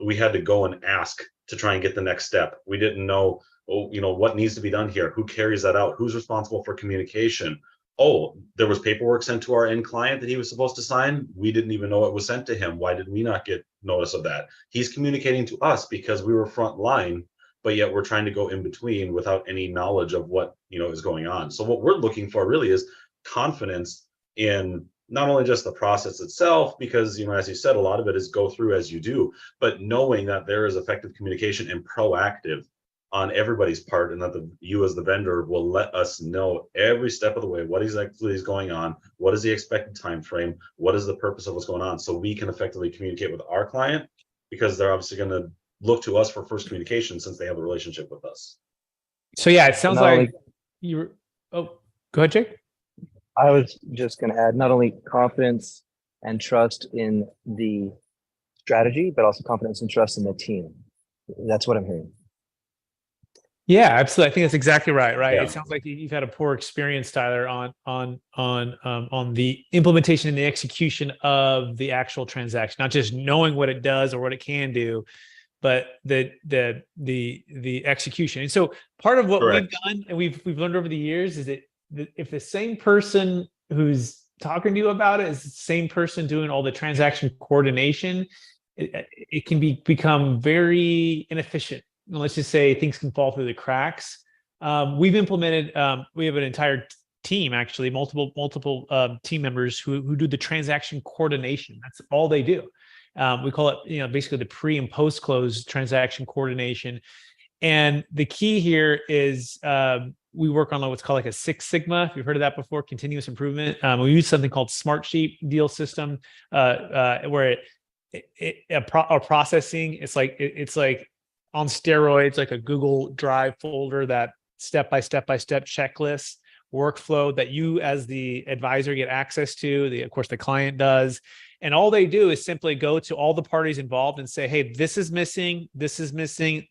we had to go and ask to try and get the next step. We didn't know, what needs to be done here. Who carries that out? Who's responsible for communication? Oh, there was paperwork sent to our end client that he was supposed to sign. We didn't even know it was sent to him. Why did we not get notice of that? He's communicating to us because we were front line, but yet we're trying to go in between without any knowledge of what, is going on. So what we're looking for really is confidence in not only just the process itself, because, as you said, a lot of it is go through as you do, but knowing that there is effective communication and proactive on everybody's part, and that you as the vendor will let us know every step of the way what exactly is going on, what is the expected time frame, what is the purpose of what's going on, so we can effectively communicate with our client, because they're obviously going to look to us for first communication since they have a relationship with us. So yeah, it sounds like you're. Oh, go ahead, Jake. I was just going to add not only confidence and trust in the strategy, but also confidence and trust in the team. That's what I'm hearing. Yeah, absolutely. I think that's exactly right. Right. Yeah. It sounds like you've had a poor experience, Tyler, on the implementation and the execution of the actual transaction, not just knowing what it does or what it can do, but the execution. And so part of what Correct. we've done and we've learned over the years is that if the same person who's talking to you about it is the same person doing all the transaction coordination, it can become very inefficient. Let's just say things can fall through the cracks. We've implemented, we have an entire team, actually, multiple team members who do the transaction coordination. That's all they do. We call it, basically the pre and post close transaction coordination. And the key here is we work on what's called like a Six Sigma. If you've heard of that before, continuous improvement. We use something called Smartsheet deal system, where our processing, it's like on steroids, like a Google Drive folder, that step by step checklist workflow that you as the advisor get access to. Of course, the client does. And all they do is simply go to all the parties involved and say, hey, this is missing.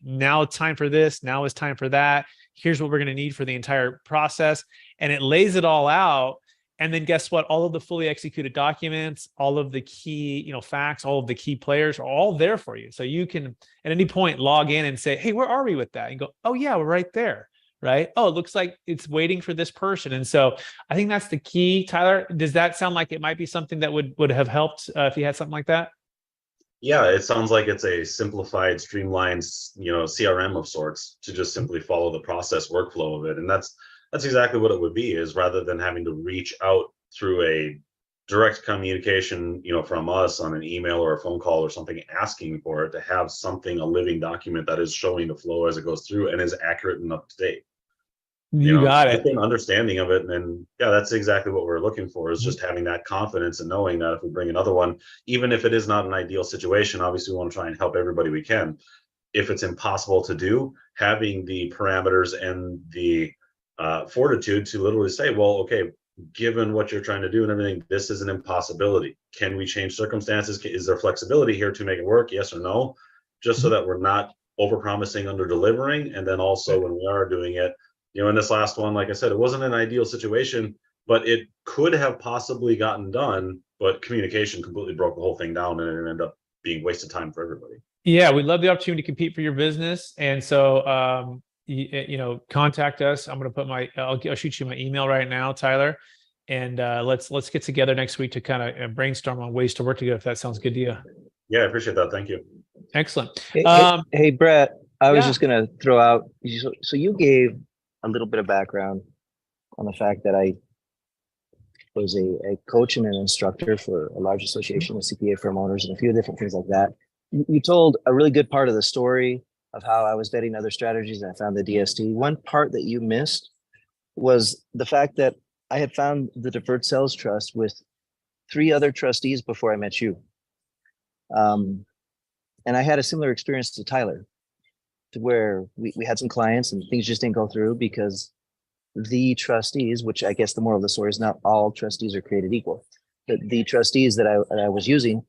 Now it's time for this. Now it's time for that. Here's what we're going to need for the entire process. And it lays it all out. And then guess what? All of the fully executed documents, all of the key, facts, all of the key players are all there for you. So you can at any point log in and say, hey, where are we with that? And go, oh yeah, we're right there. Right? Oh, it looks like it's waiting for this person. And so I think that's the key. Tyler, does that sound like it might be something that would have helped if you had something like that? Yeah, it sounds like it's a simplified, streamlined, CRM of sorts to just simply follow the process workflow of it. And that's exactly what it would be, is rather than having to reach out through a direct communication, from us on an email or a phone call or something asking for it, to have something, a living document that is showing the flow as it goes through and is accurate and up to date. You got it. An understanding of it. And yeah, that's exactly what we're looking for, is just having that confidence and knowing that if we bring another one, even if it is not an ideal situation, obviously we want to try and help everybody we can. If it's impossible to do, having the parameters and the fortitude to literally say, well, okay, given what you're trying to do and everything, this is an impossibility. Can we change circumstances? Is there flexibility here to make it work? Yes or no? Just so that we're not over-promising, under-delivering. And then also when we are doing it, in this last one, like I said, it wasn't an ideal situation, but it could have possibly gotten done, but communication completely broke the whole thing down, and it ended up being wasted time for everybody. Yeah, we'd love the opportunity to compete for your business. And so, contact us. I'm going to put I'll shoot you my email right now, Tyler. And let's get together next week to kind of brainstorm on ways to work together, if that sounds good to you. Yeah, I appreciate that. Thank you. Excellent. Hey, Brett, I was yeah. just going to throw out, so you gave a little bit of background on the fact that I was a coach and an instructor for a large association of CPA firm owners and a few different things like that. You told a really good part of the story of how I was vetting other strategies and I found the DST. One part that you missed was the fact that I had found the Deferred Sales Trust with 3 other trustees before I met you. And I had a similar experience to Tyler, to where we had some clients and things just didn't go through because the trustees, which I guess the moral of the story is not all trustees are created equal, but the trustees that I was using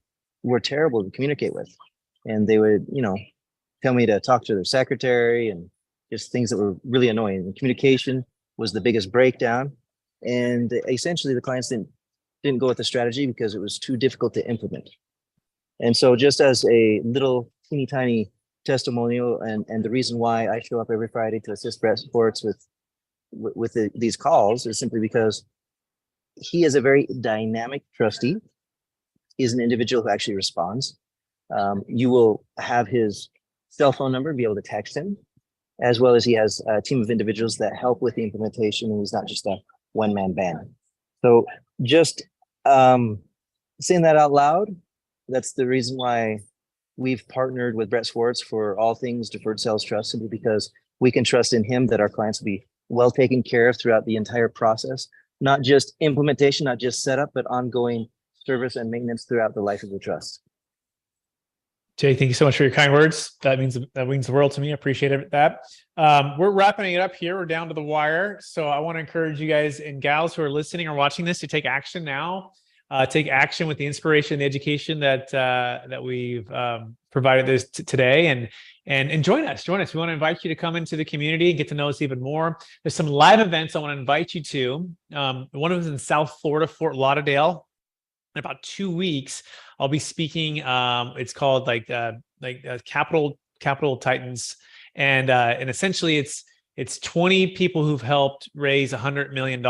were terrible to communicate with. And they would, tell me to talk to their secretary and just things that were really annoying. And communication was the biggest breakdown. And essentially the clients didn't go with the strategy because it was too difficult to implement. And so just as a little teeny tiny testimonial and the reason why I show up every Friday to assist Brett Sports with these calls is simply because he is a very dynamic trustee. He's an individual who actually responds. You will have his cell phone number, be able to text him, as well as he has a team of individuals that help with the implementation, and he's not just a one-man band. So just saying that out loud, that's the reason why we've partnered with Brett Swartz for all things Deferred Sales Trust, simply because we can trust in him that our clients will be well taken care of throughout the entire process, not just implementation, not just setup, but ongoing service and maintenance throughout the life of the trust. Jay, thank you so much for your kind words. That means the world to me. I appreciate that. We're wrapping it up here. We're down to the wire. So I want to encourage you guys and gals who are listening or watching this to take action now. Take action with the inspiration and the education that we've provided this today, and join us. We want to invite you to come into the community and get to know us even more. There's some live events I want to invite you to. One of them is in South Florida, Fort Lauderdale. In about 2 weeks, I'll be speaking. It's called Capital Titans, and essentially it's 20 people who've helped raise $100 million.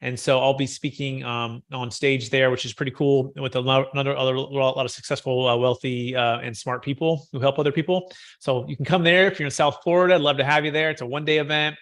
And so I'll be speaking on stage there, which is pretty cool, with a lot of successful, wealthy, and smart people who help other people. So you can come there if you're in South Florida. I'd love to have you there. It's a one-day event.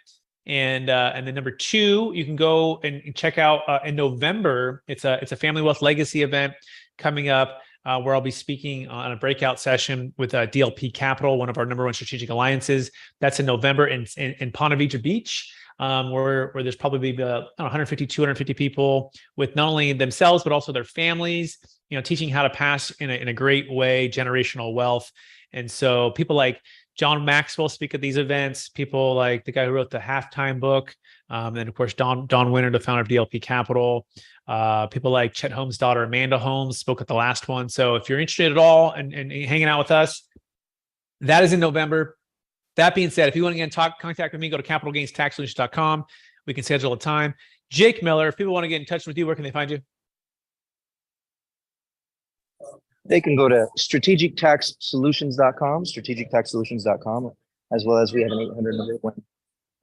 And then number 2, you can go and check out in November. It's a Family Wealth Legacy event coming up, where I'll be speaking on a breakout session with DLP Capital, one of our #1 strategic alliances. That's in November in Ponte Vedra Beach. Where there's probably 150, 250 people with not only themselves, but also their families, teaching how to pass in a great way, generational wealth. And so people like John Maxwell speak at these events, people like the guy who wrote the Halftime book. And of course, Don Winter, the founder of DLP Capital. People like Chet Holmes' daughter, Amanda Holmes, spoke at the last one. So if you're interested at all and hanging out with us, that is in November. That being said, if you want to get in contact with me, go to capitalgainstaxsolutions.com. We can schedule a time. Jake Miller, if people want to get in touch with you, where can they find you? They can go to strategictaxsolutions.com, as well as we have an 800 number,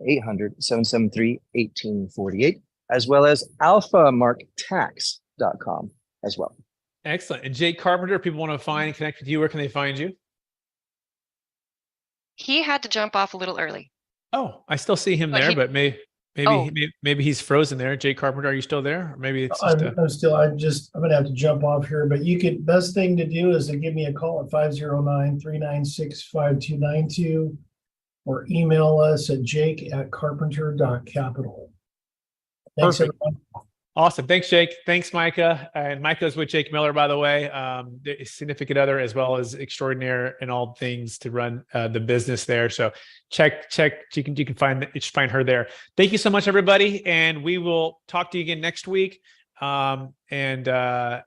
800-773-1848, as well as alphamarktax.com as well. Excellent. And Jake Carpenter, if people want to find and connect with you, where can they find you? He had to jump off a little early. Oh, I still see him But there, he- but maybe he's frozen there. Jake Carpenter, are you still there? Or maybe it's just I'm gonna have to jump off here, but best thing to do is to give me a call at 509-396-5292 or email us at jake@carpenter.capital. Thanks, Perfect. everyone. Awesome. Thanks, Jake. Thanks, Micah. And Micah's with Jake Miller, by the way, the significant other, as well as extraordinaire in all things to run the business there. So check. You can find her there. Thank you so much, everybody. And we will talk to you again next week. And that's